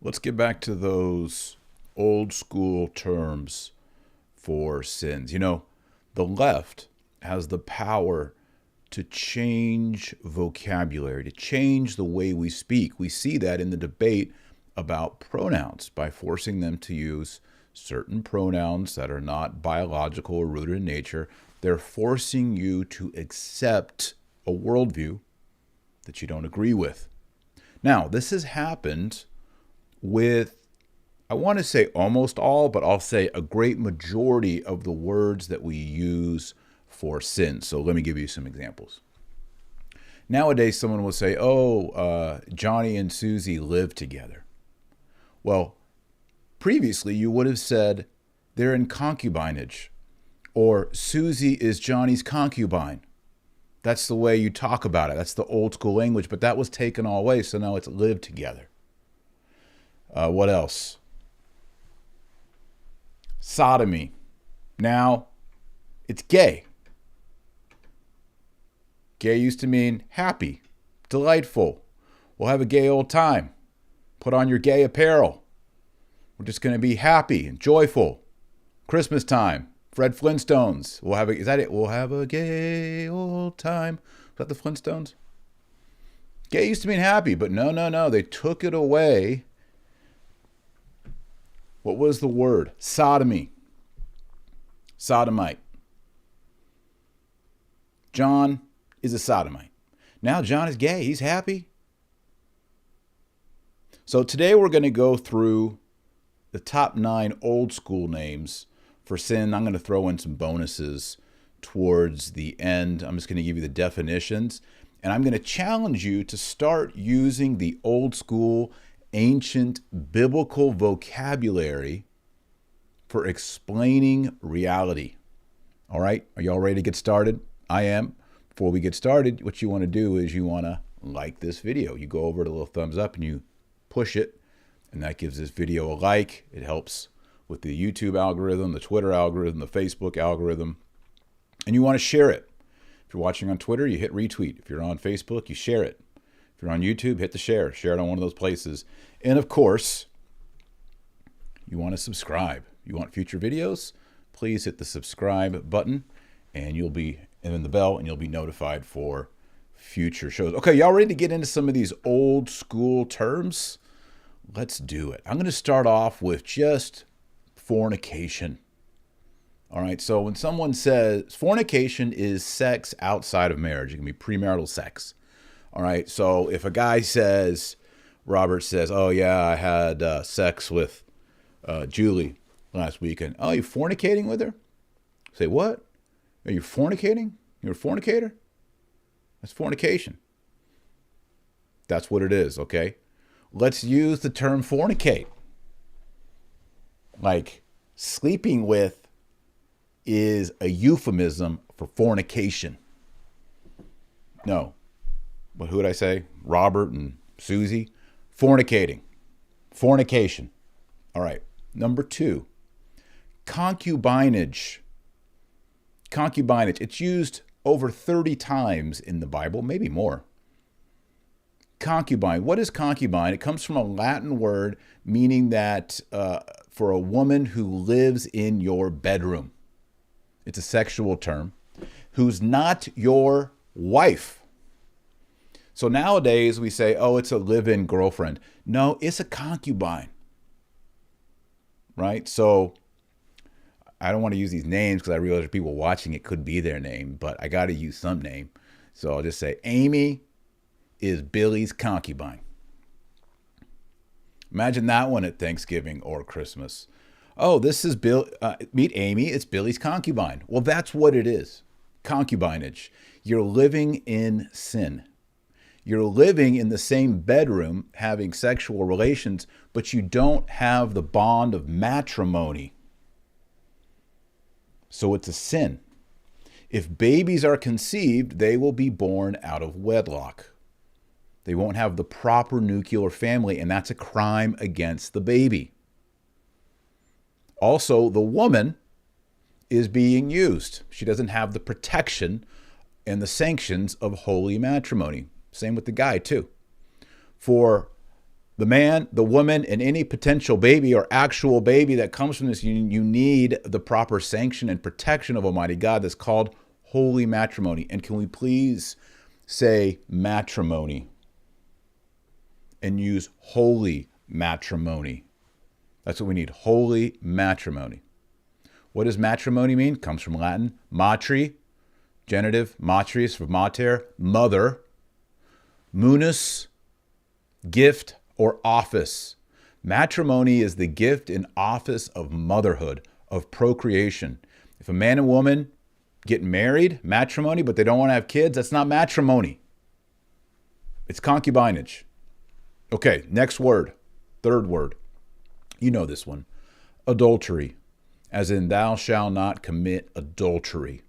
Let's get back to those old school terms for sins. You know, the left has the power to change vocabulary, to change the way we speak. We see that in the debate about pronouns by forcing them to use certain pronouns that are not biological or rooted in nature. They're forcing you to accept a worldview that you don't agree with. Now, this has happened with, I want to say almost all, but I'll say a great majority of the words that we use for sin. So let me give you some examples. Nowadays, someone will say, Johnny and Susie live together. Well, previously you would have said they're in concubinage, or Susie is Johnny's concubine. That's the way you talk about it. That's the old school language, but that was taken all away, so now it's live together. What else? Sodomy. Now it's gay. Gay used to mean happy, delightful. We'll have a gay old time. Put on your gay apparel. We're just going to be happy and joyful. Christmas time. Fred Flintstones. Is that it? We'll have a gay old time. Is that the Flintstones? Gay used to mean happy, but no. They took it away. What was the word? Sodomy. Sodomite. John is a sodomite. Now John is gay. He's happy. So today we're going to go through the top 9 old school names for sin. I'm going to throw in some bonuses towards the end. I'm just going to give you the definitions. And I'm going to challenge you to start using the old school, ancient biblical vocabulary for explaining reality. All right? Are y'all ready to get started? I am. Before we get started, what you want to do is you want to like this video. You go over to the little thumbs up and you push it, and that gives this video a like. It helps with the YouTube algorithm, the Twitter algorithm, the Facebook algorithm, and you want to share it. If you're watching on Twitter, you hit retweet. If you're on Facebook, you share it. If you're on YouTube, hit the share. Share it on one of those places. And of course, you want to subscribe. You want future videos? Please hit the subscribe button, and then the bell, and you'll be notified for future shows. Okay, y'all ready to get into some of these old school terms? Let's do it. I'm going to start off with just fornication. All right, so when someone says fornication is sex outside of marriage, it can be premarital sex. All right, so if a guy says, Robert says, oh yeah, I had sex with Julie last weekend. Oh, you fornicating with her? Say, what? Are you fornicating? You're a fornicator? That's fornication. That's what it is, okay? Let's use the term fornicate. Like, sleeping with is a euphemism for fornication. No. But who would I say? Robert and Susie? Fornicating. Fornication. All right. Number 2. Concubinage. Concubinage. It's used over 30 times in the Bible, maybe more. Concubine. What is concubine? It comes from a Latin word meaning that for a woman who lives in your bedroom. It's a sexual term. Who's not your wife. So nowadays we say, oh, it's a live-in girlfriend. No, it's a concubine. Right? So I don't want to use these names because I realize there are people watching it could be their name, but I got to use some name. So I'll just say Amy is Billy's concubine. Imagine that one at Thanksgiving or Christmas. Oh, this is Bill. Meet Amy. It's Billy's concubine. Well, that's what it is. Concubinage. You're living in sin. You're living in the same bedroom, having sexual relations, but you don't have the bond of matrimony. So it's a sin. If babies are conceived, they will be born out of wedlock. They won't have the proper nuclear family, and that's a crime against the baby. Also, the woman is being used. She doesn't have the protection and the sanctions of holy matrimony. Same with the guy, too. For The man, the woman, and any potential baby or actual baby that comes from this union, you need the proper sanction and protection of Almighty God. That's called holy matrimony. And can we please say matrimony and use holy matrimony? That's what we need, holy matrimony. What does matrimony mean? Comes from Latin, matri, genitive, matris, for mater, mother, munus, gift or office. Matrimony is the gift and office of motherhood, of procreation. If a man and woman get married, matrimony, but they don't want to have kids, that's not matrimony. It's concubinage. Okay, next word, third word. You know this one. Adultery, as in thou shalt not commit adultery.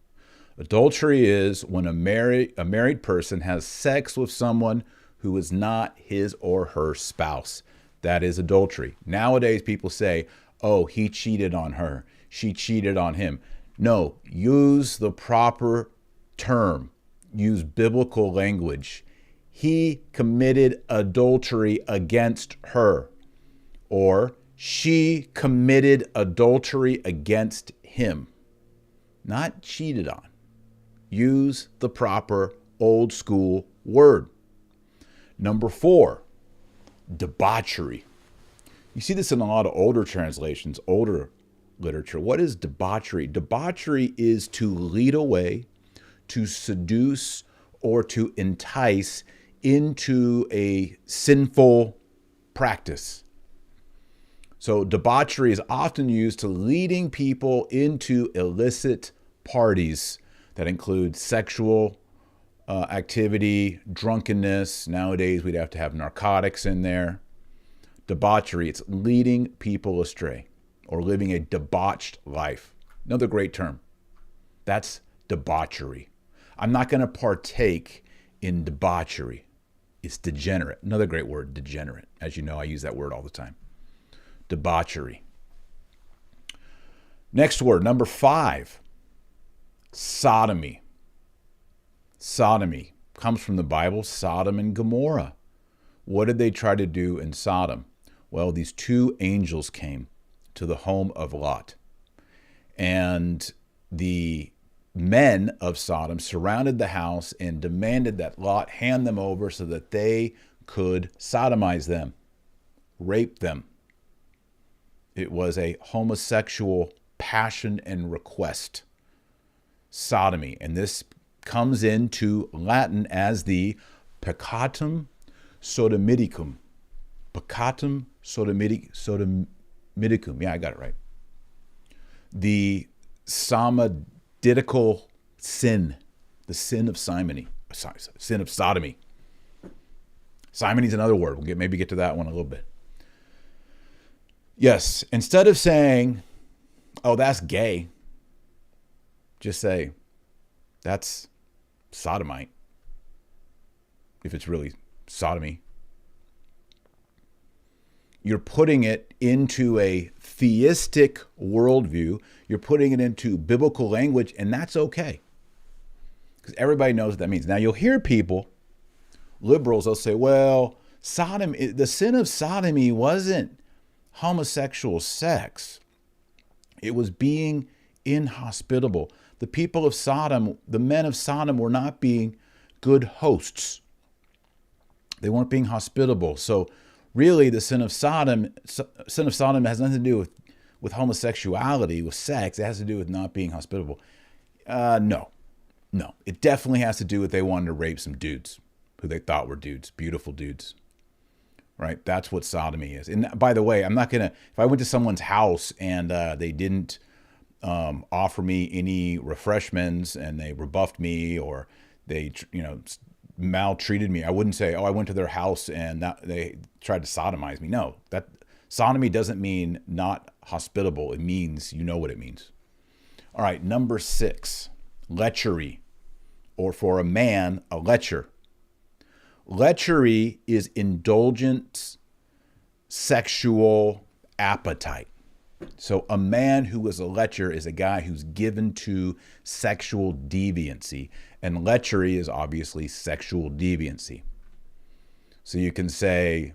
Adultery is when a married person has sex with someone who is not his or her spouse. That is adultery. Nowadays, people say, oh, he cheated on her. She cheated on him. No, use the proper term. Use biblical language. He committed adultery against her, or she committed adultery against him. Not cheated on. Use the proper old school word. Number 4, debauchery. You see this in a lot of older translations, older literature. What is debauchery? Debauchery is to lead away, to seduce, or to entice into a sinful practice. So debauchery is often used to leading people into illicit parties that include sexual activity, drunkenness. Nowadays, we'd have to have narcotics in there. Debauchery, it's leading people astray or living a debauched life. Another great term. That's debauchery. I'm not going to partake in debauchery. It's degenerate. Another great word, degenerate. As you know, I use that word all the time. Debauchery. Next word, number 5, sodomy. Sodomy comes from the Bible, Sodom and Gomorrah. What did they try to do in Sodom? Well, these 2 angels came to the home of Lot. And the men of Sodom surrounded the house and demanded that Lot hand them over so that they could sodomize them, rape them. It was a homosexual passion and request. Sodomy. And this comes into Latin as the peccatum sodomicum. Peccatum sodomicum. Yeah, I got it right. The somadical sin. The sin of simony. Sin of sodomy. Simony is another word. We'll maybe get to that one a little bit. Yes, instead of saying, oh, that's gay, just say, that's sodomite, if it's really sodomy. You're putting it into a theistic worldview. You're putting it into biblical language, and that's okay. Because everybody knows what that means. Now, you'll hear people, liberals, they'll say, well, the sin of sodomy wasn't homosexual sex. It was being inhospitable. The people of Sodom, the men of Sodom, were not being good hosts. They weren't being hospitable. So really the sin of Sodom has nothing to do with homosexuality, with sex. It has to do with not being hospitable. No. It definitely has to do with they wanted to rape some dudes who they thought were dudes, beautiful dudes. Right? That's what sodomy is. And by the way, I'm not going to, if I went to someone's house and they didn't offer me any refreshments and they rebuffed me or they, maltreated me, I wouldn't say, oh, I went to their house and they tried to sodomize me. No, that sodomy doesn't mean not hospitable. It means, you know what it means. All right, number 6, lechery, or for a man, a lecher. Lechery is indulgent sexual appetite. So a man who is a lecher is a guy who's given to sexual deviancy. And lechery is obviously sexual deviancy. So you can say,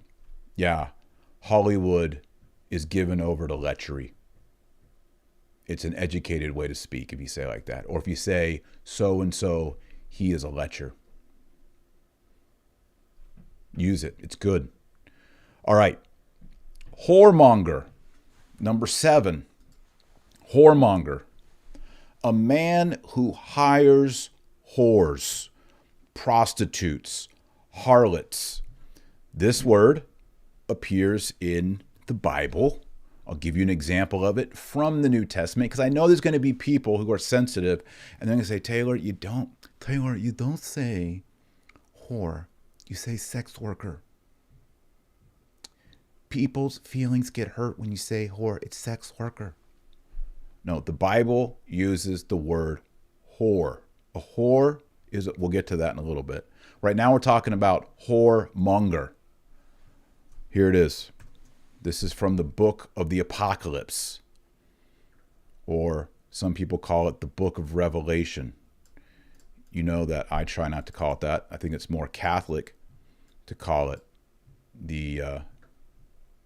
yeah, Hollywood is given over to lechery. It's an educated way to speak if you say it like that. Or if you say, so-and-so, he is a lecher. Use it. It's good. All right. Whoremonger. Number 7. Whoremonger. A man who hires whores, prostitutes, harlots. This word appears in the Bible. I'll give you an example of it from the New Testament, because I know there's going to be people who are sensitive and they're going to say, Taylor, you don't say whore. You say sex worker. People's feelings get hurt when you say whore. It's sex worker. No, the Bible uses the word whore. A whore is, we'll get to that in a little bit. Right now we're talking about whoremonger. Here it is. This is from the book of the Apocalypse, or some people call it the book of Revelation. You know that I try not to call it that. I think it's more Catholic to call it the,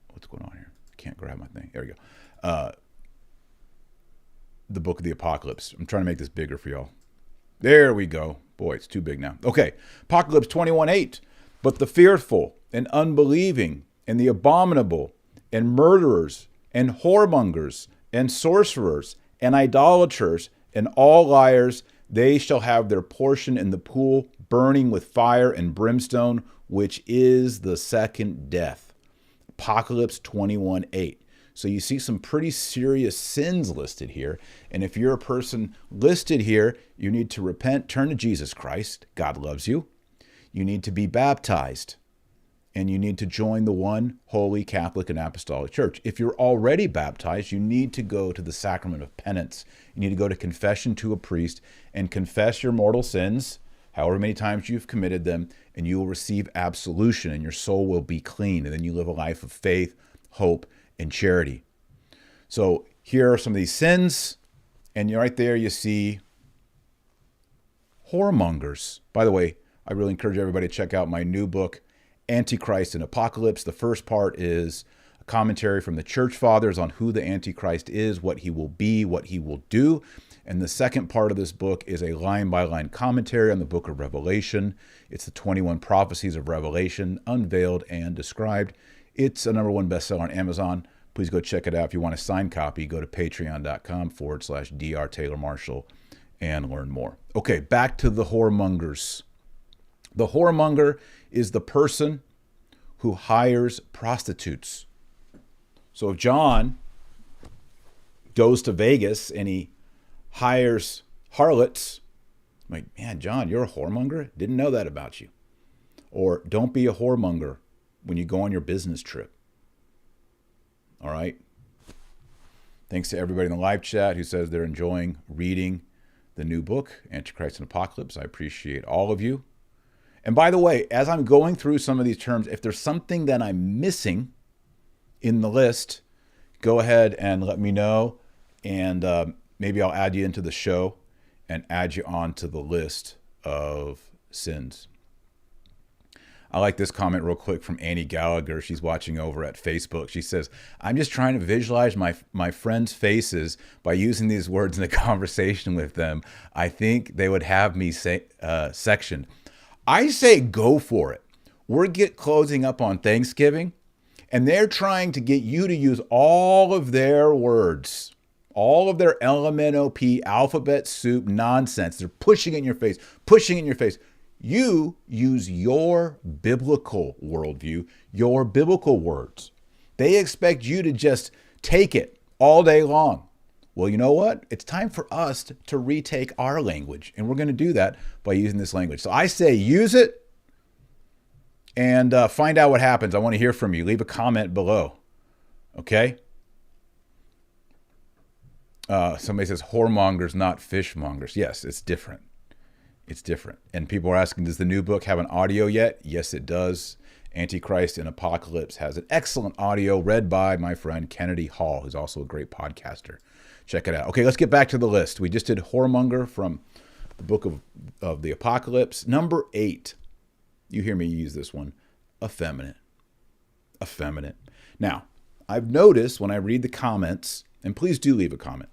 what's going on here? I can't grab my thing. There we go. The book of the Apocalypse. I'm trying to make this bigger for y'all. There we go. Boy, it's too big now. Okay. Apocalypse 21:8. But the fearful and unbelieving and the abominable and murderers and whoremongers and sorcerers and idolaters and all liars, they shall have their portion in the pool burning with fire and brimstone, which is the second death. Apocalypse 21:8. So you see some pretty serious sins listed here. And if you're a person listed here, you need to repent, turn to Jesus Christ. God loves you. You need to be baptized. And you need to join the one holy Catholic and Apostolic Church. If you're already baptized, you need to go to the sacrament of penance. You need to go to confession to a priest and confess your mortal sins, however many times you've committed them, and you will receive absolution and your soul will be clean. And then you live a life of faith, hope, and charity. So here are some of these sins. And right there you see whoremongers. By the way, I really encourage everybody to check out my new book, Antichrist and Apocalypse. The first part is a commentary from the church fathers on who the Antichrist is, what he will be, what he will do. And the second part of this book is a line-by-line commentary on the book of Revelation. It's the 21 prophecies of Revelation, unveiled and described. It's a #1 bestseller on Amazon. Please go check it out. If you want a signed copy, go to patreon.com/Dr. Taylor Marshall and learn more. Okay, back to the whoremongers. The whoremonger is the person who hires prostitutes. So if John goes to Vegas and he hires harlots, I'm like, man, John, you're a whoremonger? Didn't know that about you. Or don't be a whoremonger when you go on your business trip. All right. Thanks to everybody in the live chat who says they're enjoying reading the new book, Antichrist and Apocalypse. I appreciate all of you. And by the way, as I'm going through some of these terms, if there's something that I'm missing in the list, go ahead and let me know. And maybe I'll add you into the show and add you onto the list of sins. I like this comment real quick from Annie Gallagher. She's watching over at Facebook. She says, I'm just trying to visualize my friends' faces by using these words in a conversation with them. I think they would have me say sectioned. I say go for it. We're closing up on Thanksgiving, and they're trying to get you to use all of their words, all of their LMNOP alphabet soup nonsense. They're pushing it in your face, pushing it in your face. You use your biblical worldview, your biblical words. They expect you to just take it all day long. Well, you know what? It's time for us to retake our language, and we're going to do that by using this language. So I say use it and find out what happens. I want to hear from you. Leave a comment below. Okay? Somebody says whoremongers, not fishmongers. Yes, it's different. It's different. And people are asking, does the new book have an audio yet? Yes, it does. Antichrist and Apocalypse has an excellent audio read by my friend Kennedy Hall, who's also a great podcaster. Check it out. Okay, let's get back to the list. We just did whoremonger from the book of the Apocalypse. Number 8. You hear me use this one. Effeminate. Effeminate. Now, I've noticed when I read the comments, and please do leave a comment,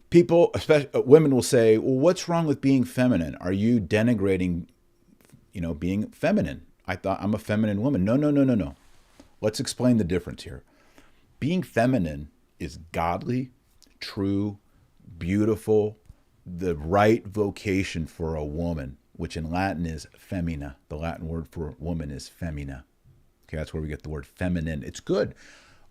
people, especially women, will say, well, what's wrong with being feminine? Are you denigrating, being feminine? I thought I'm a feminine woman. No. Let's explain the difference here. Being feminine is godly, true, beautiful, the right vocation for a woman, which in Latin is femina. The Latin word for woman is femina. Okay, that's where we get the word feminine. It's good.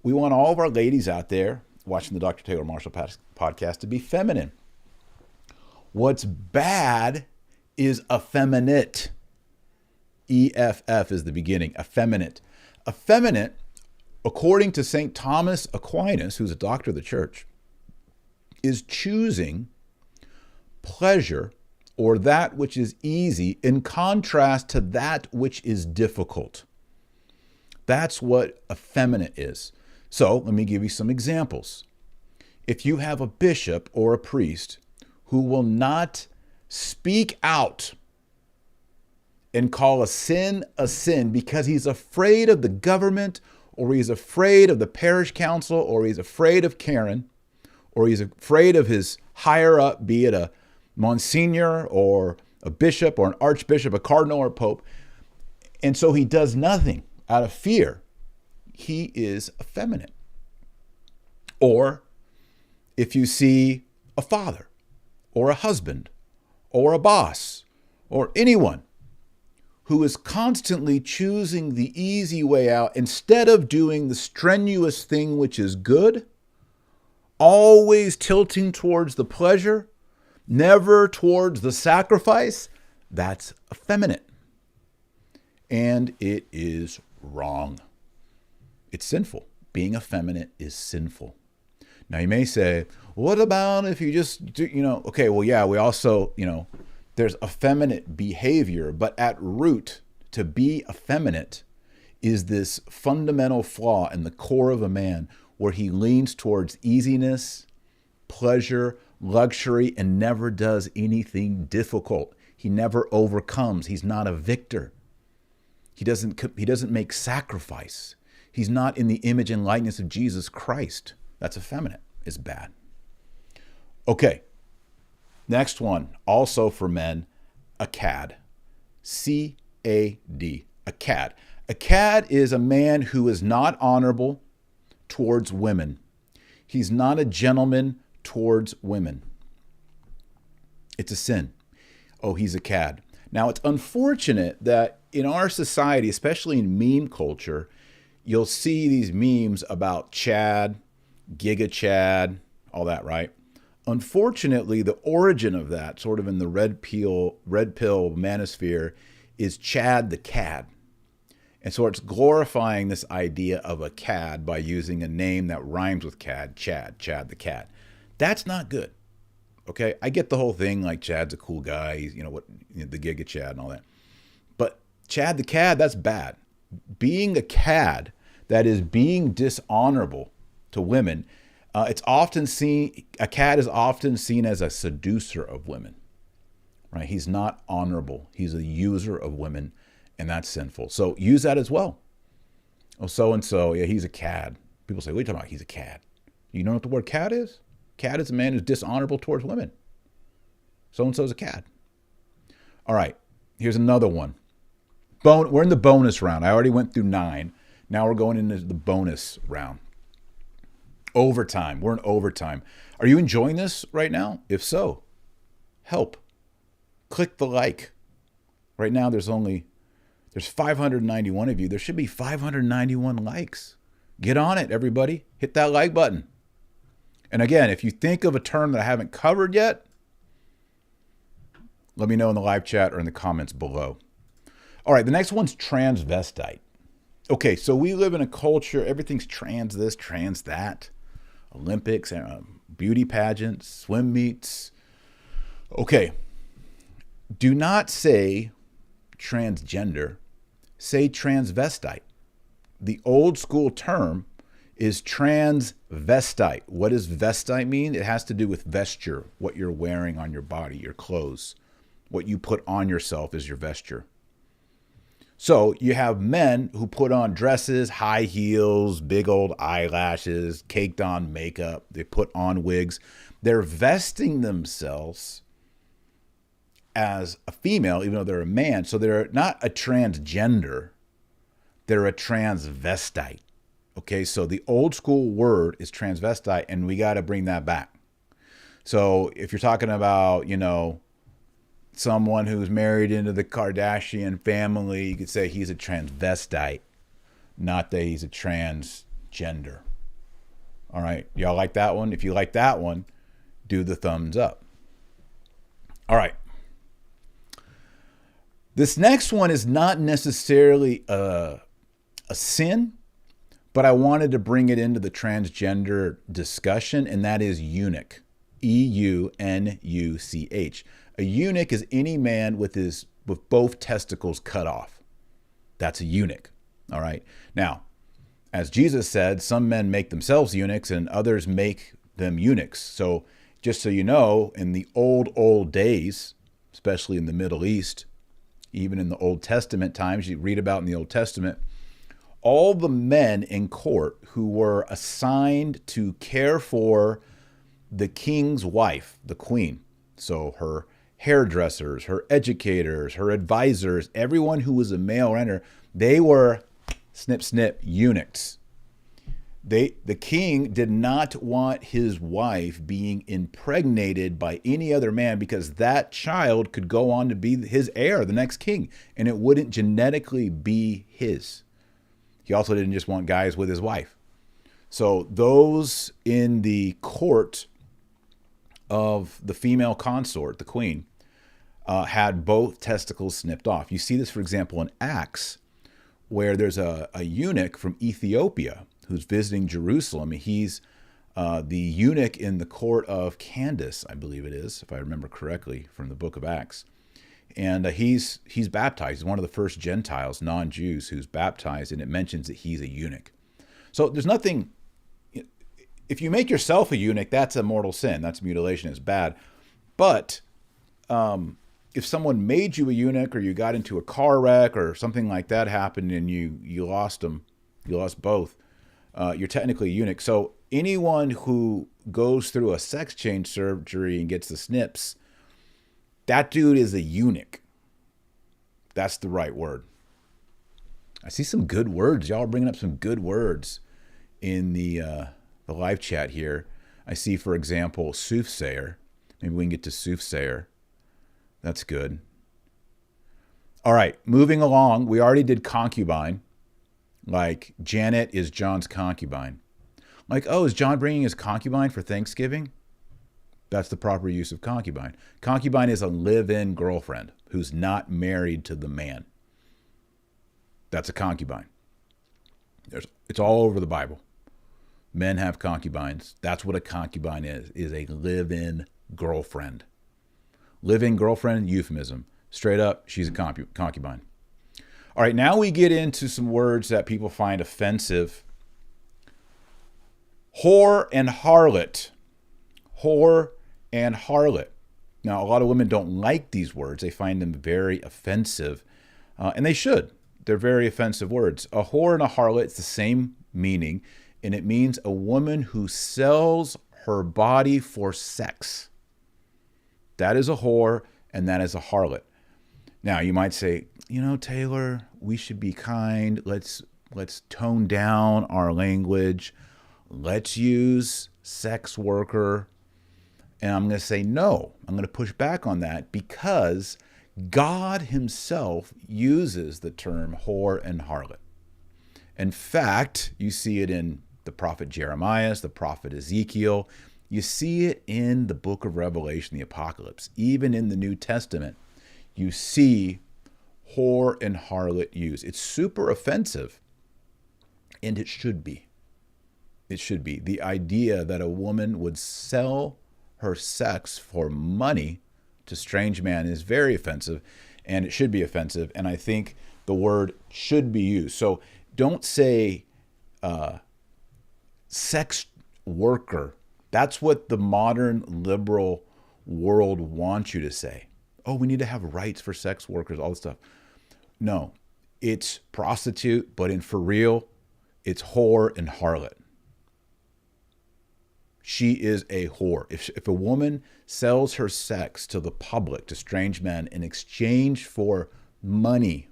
We want all of our ladies out there watching the Dr. Taylor Marshall podcast to be feminine. What's bad is effeminate. EFF is the beginning. Effeminate. Effeminate, according to St. Thomas Aquinas, who's a doctor of the church, is choosing pleasure or that which is easy in contrast to that which is difficult. That's what effeminate is. So let me give you some examples. If you have a bishop or a priest who will not speak out and call a sin because he's afraid of the government, or he's afraid of the parish council, or he's afraid of Karen, or he's afraid of his higher up, be it a monsignor or a bishop or an archbishop, a cardinal or a pope, and so he does nothing out of fear, he is effeminate. Or if you see a father or a husband or a boss or anyone who is constantly choosing the easy way out instead of doing the strenuous thing which is good, always tilting towards the pleasure, never towards the sacrifice, that's effeminate. And it is wrong. It's sinful. Being effeminate is sinful. Now you may say, what about if you just do, okay, well, yeah, we also, there's effeminate behavior, but at root, to be effeminate is this fundamental flaw in the core of a man where he leans towards easiness, pleasure, luxury, and never does anything difficult. He never overcomes. He's not a victor. He doesn't make sacrifice. He's not in the image and likeness of Jesus Christ. That's effeminate. It's bad. Okay. Next one, also for men, a cad. C-A-D. A cad. A cad is a man who is not honorable towards women. He's not a gentleman towards women. It's a sin. Oh, he's a cad. Now, it's unfortunate that in our society, especially in meme culture, you'll see these memes about Chad, Giga Chad, all that, right? Unfortunately, the origin of that, sort of in the red pill manosphere, is Chad the Cad. And so it's glorifying this idea of a cad by using a name that rhymes with cad, Chad the Cad. That's not good. Okay, I get the whole thing, like Chad's a cool guy, he's, the Giga Chad and all that. But Chad the Cad, that's bad. Being a cad that is being dishonorable to women, a cad is often seen as a seducer of women, right? He's not honorable. He's a user of women, and that's sinful. So use that as well. Oh, so-and-so, yeah, he's a cad. People say, what are you talking about? He's a cad. You know what the word cad is? Cad is a man who's dishonorable towards women. So-and-so is a cad. All right, here's another one. We're in the bonus round. I already went through 9. Now we're going into the bonus round. Overtime. We're in overtime. Are you enjoying this right now? If so, help. Click the like. Right now there's 591 of you. There should be 591 likes. Get on it, everybody. Hit that like button. And again, if you think of a term that I haven't covered yet, let me know in the live chat or in the comments below. All right, the next one's transvestite. Okay, so we live in a culture, everything's trans this, trans that. Olympics, beauty pageants, swim meets. Okay, do not say transgender, say transvestite. The old school term is transvestite. What does vestite mean? It has to do with vesture, what you're wearing on your body, your clothes. What you put on yourself is your vesture. So you have men who put on dresses, high heels, big old eyelashes, caked on makeup. They put on wigs. They're vesting themselves as a female, even though they're a man. So they're not a transgender. They're a transvestite. Okay, so the old school word is transvestite, and we got to bring that back. So if you're talking about, someone who's married into the Kardashian family, you could say he's a transvestite, not that he's a transgender. All right, y'all like that one? If you like that one, do the thumbs up. All right. This next one is not necessarily a sin, but I wanted to bring it into the transgender discussion, and that is eunuch. E-U-N-U-C-H. A eunuch is any man with both testicles cut off. That's a eunuch. All right. Now, as Jesus said, some men make themselves eunuchs and others make them eunuchs. So just so you know, in the old days, especially in the Middle East, even in the Old Testament times, you read about in the Old Testament, all the men in court who were assigned to care for the king's wife, the queen, so her hairdressers, her educators, her advisors, everyone who was a male around her, they were snip, snip eunuchs. The king did not want his wife being impregnated by any other man because that child could go on to be his heir, the next king, and it wouldn't genetically be his. He also didn't just want guys with his wife. So those in the court of the female consort, the queen, had both testicles snipped off. You see this, for example, in Acts, where there's a eunuch from Ethiopia who's visiting Jerusalem. He's the eunuch in the court of Candace, I believe it is, if I remember correctly from the book of Acts. And he's baptized. He's one of the first Gentiles, non-Jews, who's baptized, and it mentions that he's a eunuch. So there's nothing, if you make yourself a eunuch, that's a mortal sin. That's mutilation, it's bad. But if someone made you a eunuch, or you got into a car wreck or something like that happened and you lost them, you lost both, you're technically a eunuch. So anyone who goes through a sex change surgery and gets the snips, that dude is a eunuch. That's the right word. I see some good words. Y'all are bringing up some good words in the live chat here. I see, for example, soothsayer. Maybe we can get to soothsayer. That's good. All right, moving along. We already did concubine. Like, Janet is John's concubine. Like, oh, is John bringing his concubine for Thanksgiving? That's the proper use of concubine. Concubine is a live-in girlfriend who's not married to the man. That's a concubine. It's all over the Bible. Men have concubines. That's what a concubine is a live-in girlfriend. Live-in girlfriend, euphemism. Straight up, she's a concubine. All right, now we get into some words that people find offensive. Whore and harlot. Whore and harlot. Now, a lot of women don't like these words. They find them very offensive, and they should. They're very offensive words. A whore and a harlot, it's the same meaning, and it means a woman who sells her body for sex. That is a whore, and that is a harlot. Now, you might say, Taylor, we should be kind. Let's tone down our language. Let's use sex worker. And I'm going to say no. I'm going to push back on that because God himself uses the term whore and harlot. In fact, you see it in the prophet Jeremiah, the prophet Ezekiel. You see it in the book of Revelation, the Apocalypse. Even in the New Testament, you see whore and harlot used. It's super offensive, and it should be. It should be. The idea that a woman would sell her sex for money to strange man is very offensive, and it should be offensive, and I think the word should be used. So don't say sex worker. That's what the modern liberal world wants you to say. Oh, we need to have rights for sex workers, all this stuff. No, it's prostitute, but for real, it's whore and harlot. She is a whore. If a woman sells her sex to the public, to strange men, in exchange for money,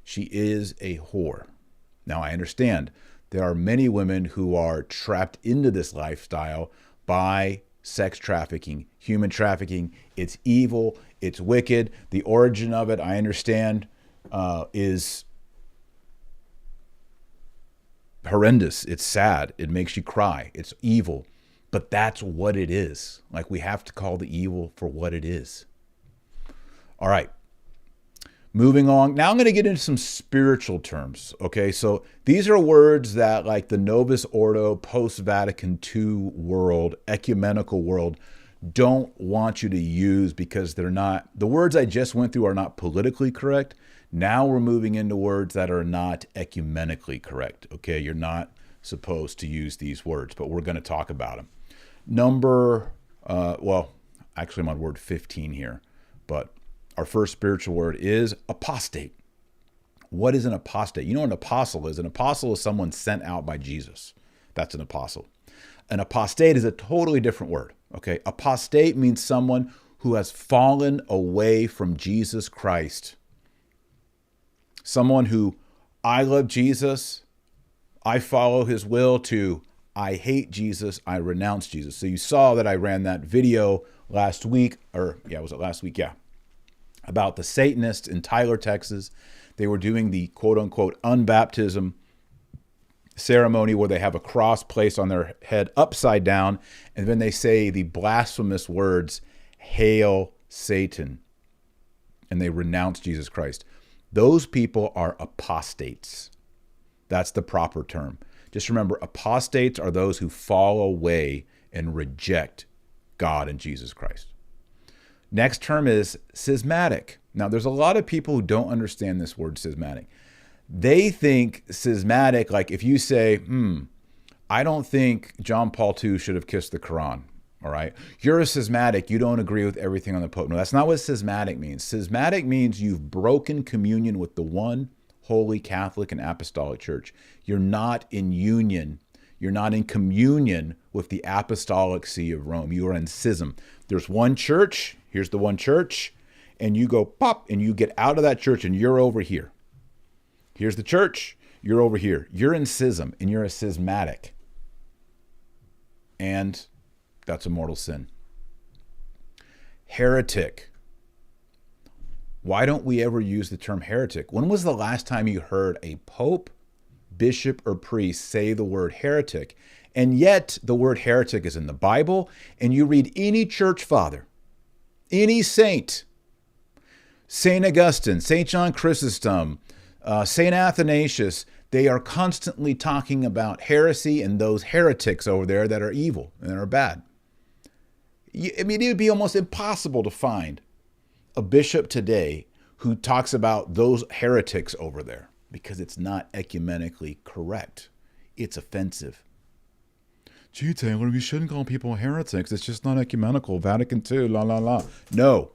she is a whore. Now, I understand there are many women who are trapped into this lifestyle by sex trafficking, human trafficking. It's evil. It's wicked. The origin of it, I understand, is horrendous. It's sad. It makes you cry. It's evil. But that's what it is. Like, we have to call the evil for what it is. All right. Moving on. Now I'm going to get into some spiritual terms. Okay. So these are words that, like, the Novus Ordo, post-Vatican II world, ecumenical world, don't want you to use because they're not, the words I just went through are not politically correct. Now we're moving into words that are not ecumenically correct. Okay. You're not supposed to use these words, but we're going to talk about them. Actually I'm on word 15 here, but our first spiritual word is apostate. What is an apostate? You know what an apostle is? An apostle is someone sent out by Jesus. That's an apostle. An apostate is a totally different word. Okay. Apostate means someone who has fallen away from Jesus Christ. Someone who, I love Jesus, I follow his will, to I hate Jesus, I renounce Jesus. So you saw that I ran that video last week, was it last week? Yeah. About the Satanists in Tyler, Texas. They were doing the quote unquote unbaptism ceremony where they have a cross placed on their head upside down. And then they say the blasphemous words, "Hail Satan." And they renounce Jesus Christ. Those people are apostates. That's the proper term. Just remember, apostates are those who fall away and reject God and Jesus Christ. Next term is schismatic. Now, there's a lot of people who don't understand this word schismatic. They think schismatic, like if you say, I don't think John Paul II should have kissed the Quran. All right. You're a schismatic. You don't agree with everything on the Pope. No, that's not what schismatic means. Schismatic means you've broken communion with the one holy Catholic and Apostolic Church. You're not in union. You're not in communion with the Apostolic See of Rome. You are in schism. There's one church. Here's the one church. And you go pop and you get out of that church and you're over here. Here's the church. You're over here. You're in schism and you're a schismatic. And that's a mortal sin. Heretic. Why don't we ever use the term heretic? When was the last time you heard a pope, bishop, or priest say the word heretic? And yet the word heretic is in the Bible, and you read any church father, any saint, St. Augustine, St. John Chrysostom, St. Athanasius, they are constantly talking about heresy and those heretics over there that are evil and are bad. I mean, it would be almost impossible to find a bishop today who talks about those heretics over there because it's not ecumenically correct. It's offensive. Gee, Taylor, we shouldn't call people heretics. It's just not ecumenical. Vatican II, la, la, la. No.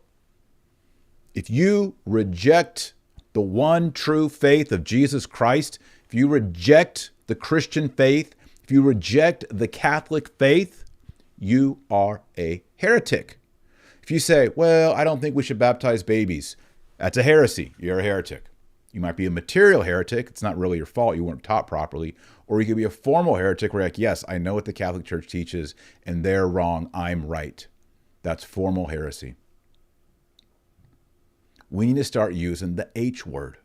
If you reject the one true faith of Jesus Christ, if you reject the Christian faith, if you reject the Catholic faith, you are a heretic. If you say, well, I don't think we should baptize babies, that's a heresy. You're a heretic. You might be a material heretic. It's not really your fault. You weren't taught properly. Or you could be a formal heretic where you're like, yes, I know what the Catholic Church teaches and they're wrong. I'm right. That's formal heresy. We need to start using the H word.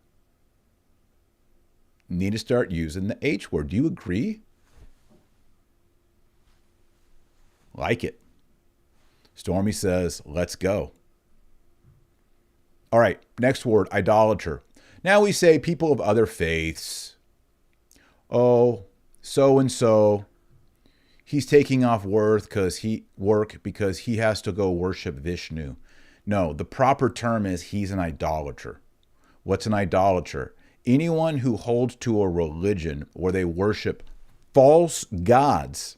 We need to start using the H word. Do you agree? Like it. Stormy says, let's go. All right, next word, idolater. Now we say people of other faiths. Oh, so-and-so, he's taking off work because he has to go worship Vishnu. No, the proper term is he's an idolater. What's an idolater? Anyone who holds to a religion where they worship false gods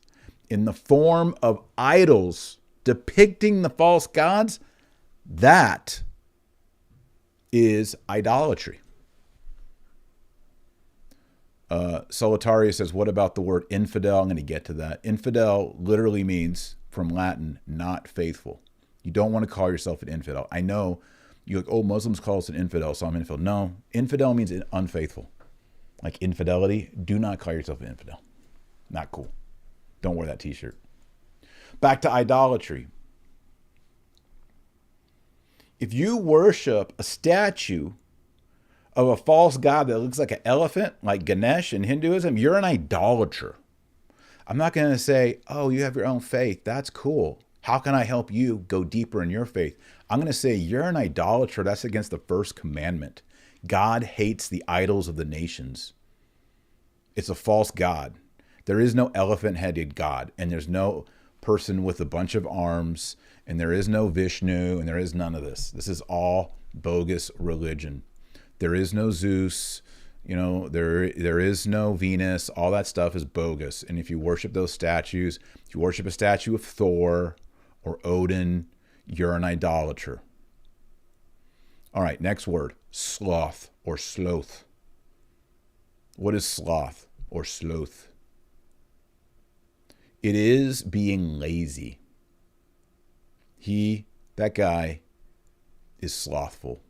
in the form of idols depicting the false gods, that is idolatry. Solitaria says, what about the word infidel? I'm going to get to that. Infidel literally means, from Latin, not faithful. You don't want to call yourself an infidel. I know you're like, oh, Muslims call us an infidel, so I'm infidel. No, infidel means unfaithful. Like infidelity, do not call yourself an infidel. Not cool. Don't wear that t-shirt. Back to idolatry. If you worship a statue of a false god that looks like an elephant, like Ganesh in Hinduism, you're an idolater. I'm not going to say, oh, you have your own faith. That's cool. How can I help you go deeper in your faith? I'm going to say you're an idolater. That's against the first commandment. God hates the idols of the nations. It's a false god. There is no elephant-headed god, and there's no person with a bunch of arms, and there is no Vishnu, and there is none of this. This is all bogus religion. There is no Zeus, there is no Venus. All that stuff is bogus. And if you worship those statues, if you worship a statue of Thor or Odin, you're an idolater. All right, next word, sloth or sloth. What is sloth or sloth? It is being lazy. That guy is slothful.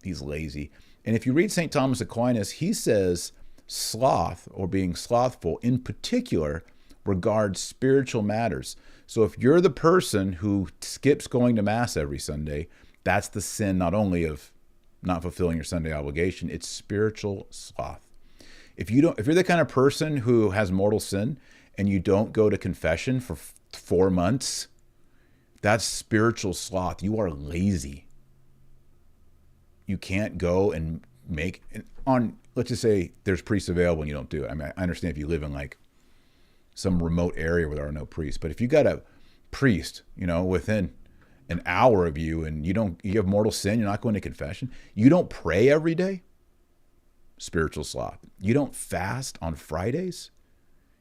He's lazy. And if you read St. Thomas Aquinas, he says sloth, or being slothful in particular, regards spiritual matters. So if you're the person who skips going to Mass every Sunday, that's the sin not only of not fulfilling your Sunday obligation, it's spiritual sloth. If you're the kind of person who has mortal sin and you don't go to confession for 4 months, that's spiritual sloth. You are lazy. You can't go and let's just say there's priests available and you don't do it. I mean, I understand if you live in like some remote area where there are no priests, but if you got a priest, within an hour of you and you have mortal sin, you're not going to confession. You don't pray every day. Spiritual sloth. You don't fast on Fridays.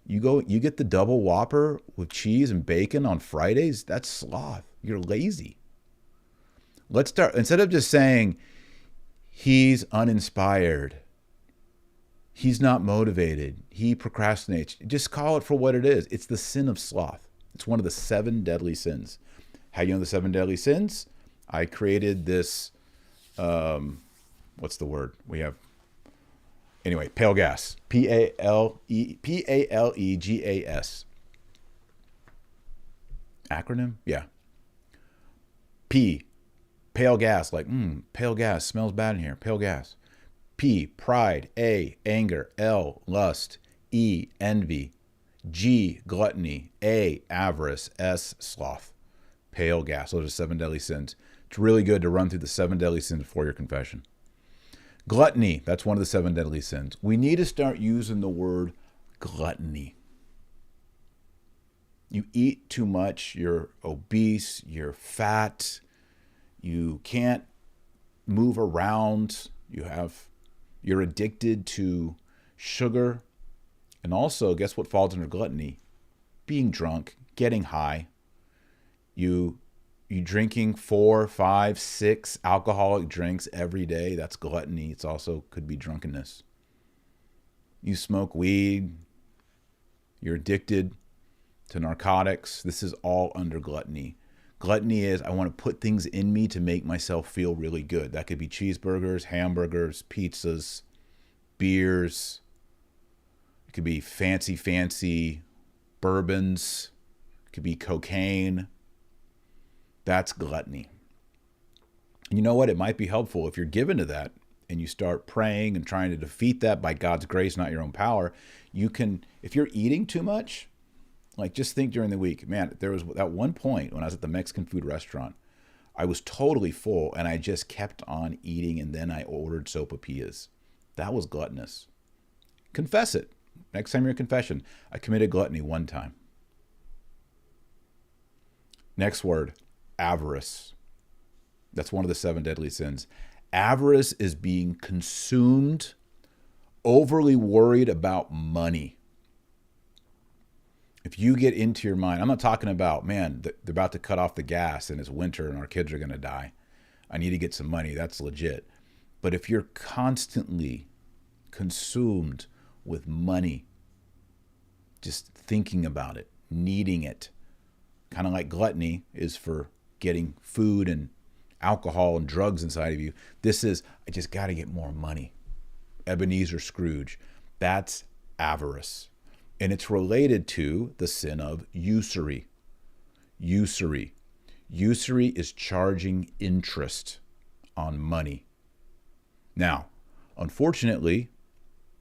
You get the double Whopper with cheese and bacon on Fridays. That's sloth. You're lazy. Let's start, instead of just saying he's uninspired, he's not motivated, he procrastinates, just call it for what it is. It's the sin of sloth. It's one of the 7 deadly sins. How you know the 7 deadly sins? I created this, what's the word? Anyway, pale gas. Palegas. Acronym? Yeah. P, pale gas, like, pale gas, smells bad in here, pale gas. P, pride. A, anger. L, lust. E, envy. G, gluttony. A, avarice. S, sloth. Pale gas. Those are 7 deadly sins. It's really good to run through the 7 deadly sins before your confession. Gluttony, that's one of the 7 deadly sins. We need to start using the word gluttony. You eat too much, you're obese, you're fat, you can't move around, you're addicted to sugar. And also, guess what falls under gluttony? Being drunk, getting high. You drinking 4, 5, 6 alcoholic drinks every day. That's gluttony. It's also could be drunkenness. You smoke weed. You're addicted to narcotics. This is all under gluttony. Gluttony is I want to put things in me to make myself feel really good. That could be cheeseburgers, hamburgers, pizzas, beers. It could be fancy bourbons. It could be cocaine. That's gluttony. And you know what? It might be helpful if you're given to that and you start praying and trying to defeat that by God's grace, not your own power. You can, if you're eating too much, like just think during the week, man, there was at one point when I was at the Mexican food restaurant, I was totally full and I just kept on eating and then I ordered sopapillas. That was gluttonous. Confess it. Next time you're in confession, I committed gluttony one time. Next word. Avarice. That's one of the 7 deadly sins. Avarice is being consumed, overly worried about money. If you get into your mind, I'm not talking about, man, they're about to cut off the gas and it's winter and our kids are going to die. I need to get some money. That's legit. But if you're constantly consumed, with money. Just thinking about it, needing it. Kind of like gluttony is for getting food and alcohol and drugs inside of you. This is, I just got to get more money. Ebenezer Scrooge. That's avarice. And it's related to the sin of usury. Usury. Usury is charging interest on money. Now, unfortunately,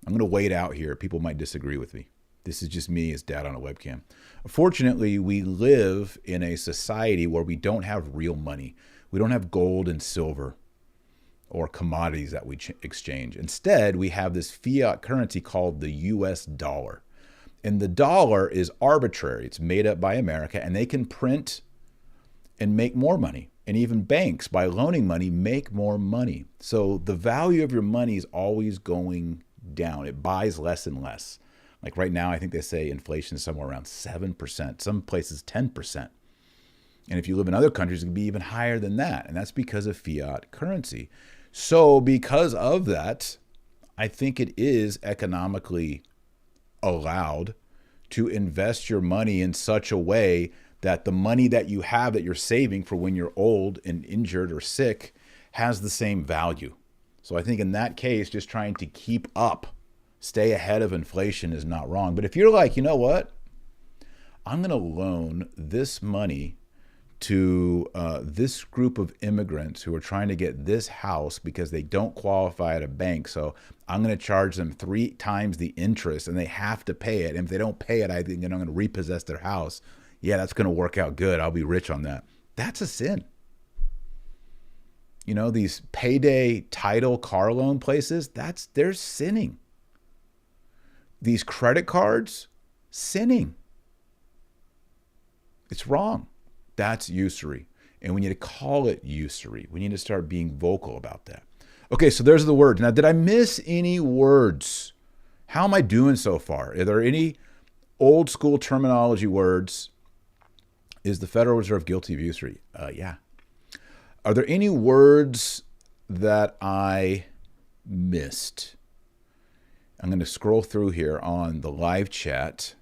I'm going to wait out here. People might disagree with me. This is just me as dad on a webcam. Unfortunately, we live in a society where we don't have real money. We don't have gold and silver or commodities that we exchange. Instead, we have this fiat currency called the US dollar. And the dollar is arbitrary. It's made up by America, and they can print and make more money. And even banks, by loaning money, make more money. So the value of your money is always going down. It buys less and less. Like right now, I think they say inflation is somewhere around 7%, some places 10%. And if you live in other countries, it can be even higher than that. And that's because of fiat currency. So because of that, I think it is economically allowed to invest your money in such a way that the money that you have that you're saving for when you're old and injured or sick has the same value. So I think in that case, just trying to keep up, stay ahead of inflation is not wrong. But if you're like, you know what, I'm going to loan this money to this group of immigrants who are trying to get this house because they don't qualify at a bank. So I'm going to charge them 3 times the interest and they have to pay it. And if they don't pay it, I think I'm going to repossess their house. Yeah, that's going to work out good. I'll be rich on that. That's a sin. You know, these payday title car loan places, they're sinning. These credit cards, sinning. It's wrong. That's usury. And we need to call it usury. We need to start being vocal about that. Okay, so there's the words. Now, did I miss any words? How am I doing so far? Are there any old school terminology words? Is the Federal Reserve guilty of usury? Yeah. Are there any words that I missed? I'm going to scroll through here on the live chat.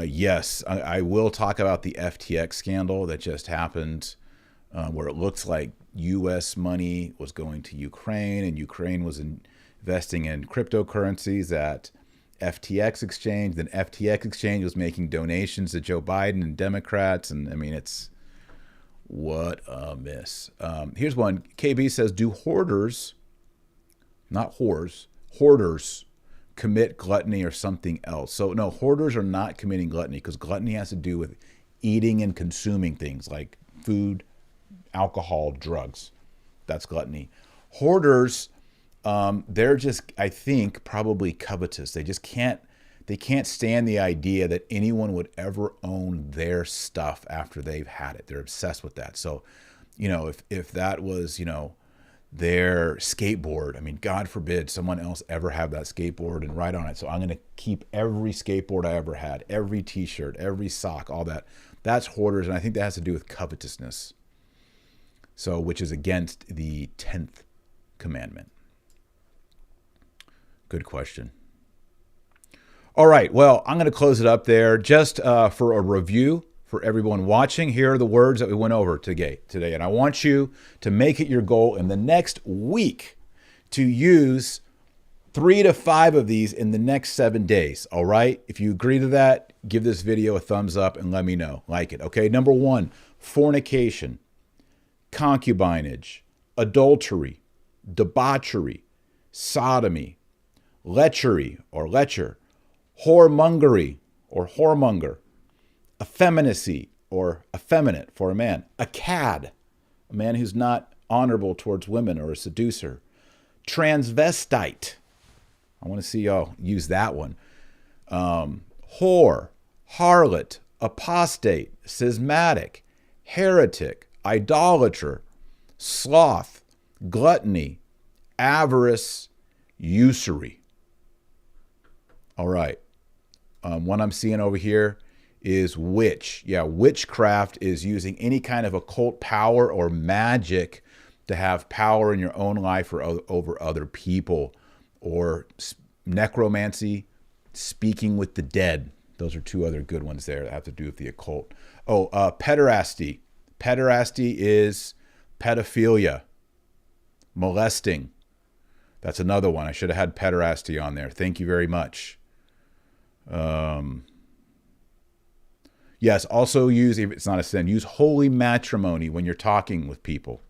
Yes, I will talk about the FTX scandal that just happened, where it looks like U.S. money was going to Ukraine, and Ukraine was investing in cryptocurrencies at FTX exchange. Then FTX exchange was making donations to Joe Biden and Democrats. And I mean, it's what a mess. Here's one. KB says, do hoarders, not whores, hoarders commit gluttony or something else? So no, hoarders are not committing gluttony, because gluttony has to do with eating and consuming things like food, alcohol, drugs. That's gluttony. Hoarders, they're just, I think, probably covetous. They can't stand the idea that anyone would ever own their stuff after they've had it. They're obsessed with that. So, you know, if that was, you know, their skateboard, I mean, God forbid someone else ever have that skateboard and ride on it. So I'm going to keep every skateboard I ever had, every t-shirt, every sock, all that. That's hoarders. And I think that has to do with covetousness. So, which is against the 10th commandment. Good question. All right. Well, I'm going to close it up there just for a review for everyone watching. Here are the words that we went over today. And I want you to make it your goal in the next week to use 3 to 5 of these in the next 7 days. All right. If you agree to that, give this video a thumbs up and let me know. Like it. Okay. Number 1, fornication, concubinage, adultery, debauchery, sodomy, lechery or lecher, whoremongery or whoremonger, effeminacy or effeminate for a man, a cad, a man who's not honorable towards women or a seducer, transvestite. I want to see y'all use that one. Whore, harlot, apostate, schismatic, heretic, idolater, sloth, gluttony, avarice, usury. All right. One I'm seeing over here is witch. Yeah, witchcraft is using any kind of occult power or magic to have power in your own life or over other people, or necromancy, speaking with the dead. Those are two other good ones there that have to do with the occult. Oh, pederasty. Pederasty is pedophilia, molesting. That's another one. I should have had pederasty on there. Thank you very much. Yes, also use, if it's not a sin, use holy matrimony when you're talking with people.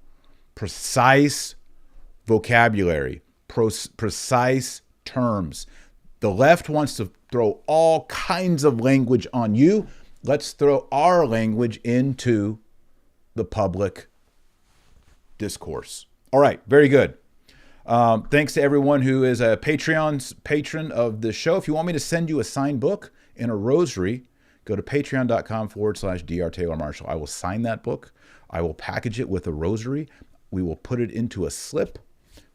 Precise vocabulary, precise terms. The left wants to throw all kinds of language on you. Let's throw our language into the public discourse. All right, very good. Thanks to everyone who is a Patreon's patron of the show. If you want me to send you a signed book and a rosary, go to patreon.com/Dr. Taylor Marshall. I will sign that book. I will package it with a rosary. We will put it into a slip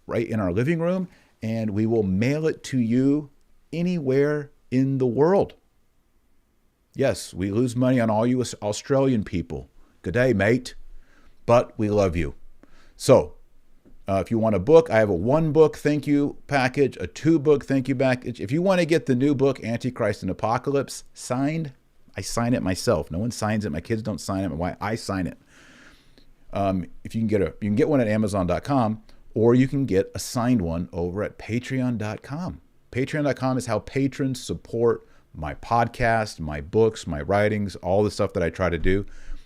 right in our living room, and we will mail it to you anywhere in the world. Yes, we lose money on all you Australian people. Good day, mate. But we love you. So, if you want a book, I have a 1-book thank you package, a 2-book thank you package. If you want to get the new book, Antichrist and Apocalypse, signed, I sign it myself. No one signs it. My kids don't sign it. I sign it. If you can get one at Amazon.com, or you can get a signed one over at Patreon.com. Patreon.com is how patrons support my podcast, my books, my writings, all the stuff that I try to do.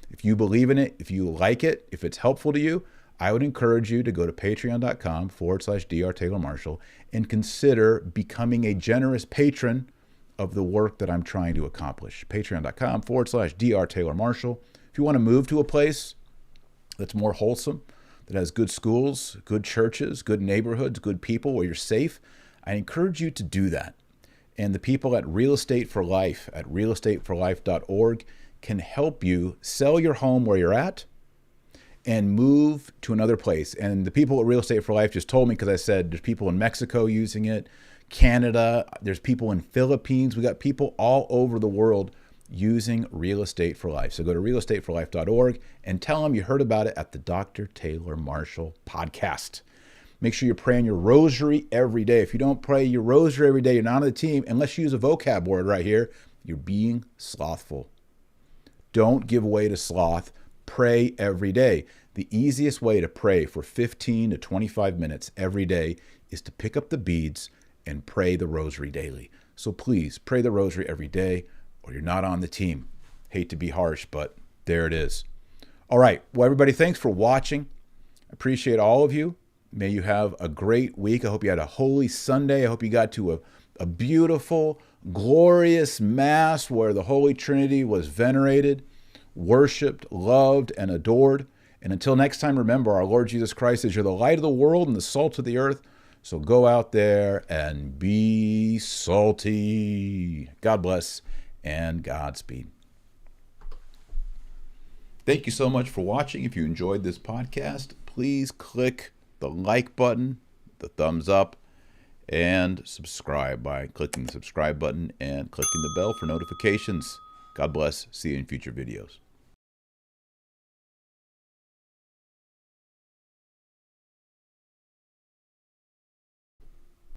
If you believe in it, if you like it, if it's helpful to you, I would encourage you to go to patreon.com/Dr. Taylor Marshall and consider becoming a generous patron of the work that I'm trying to accomplish. Patreon.com/Dr. Taylor Marshall. If you want to move to a place that's more wholesome, that has good schools, good churches, good neighborhoods, good people where you're safe, I encourage you to do that. And the people at Real Estate for Life at realestateforlife.org can help you sell your home where you're at and move to another place. And the people at Real Estate for Life just told me, because I said there's people in Mexico using it, Canada, there's people in Philippines. We got people all over the world using Real Estate for Life. So go to realestateforlife.org and tell them you heard about it at the Dr. Taylor Marshall podcast. Make sure you're praying your rosary every day. If you don't pray your rosary every day, you're not on the team. Unless you use a vocab word right here, you're being slothful. Don't give way to sloth. Pray every day. The easiest way to pray for 15 to 25 minutes every day is to pick up the beads and pray the rosary daily. So please pray the rosary every day, or you're not on the team. Hate to be harsh, but there it is. All right. Well, everybody, thanks for watching. I appreciate all of you. May you have a great week. I hope you had a holy Sunday. I hope you got to a beautiful, glorious Mass where the Holy Trinity was venerated, worshiped, loved, and adored. And until next time, remember, our Lord Jesus Christ is you're the light of the world and the salt of the earth. So go out there and be salty. God bless and Godspeed. Thank you so much for watching. If you enjoyed this podcast, please click the like button, the thumbs up, and subscribe by clicking the subscribe button and clicking the bell for notifications. God bless. See you in future videos.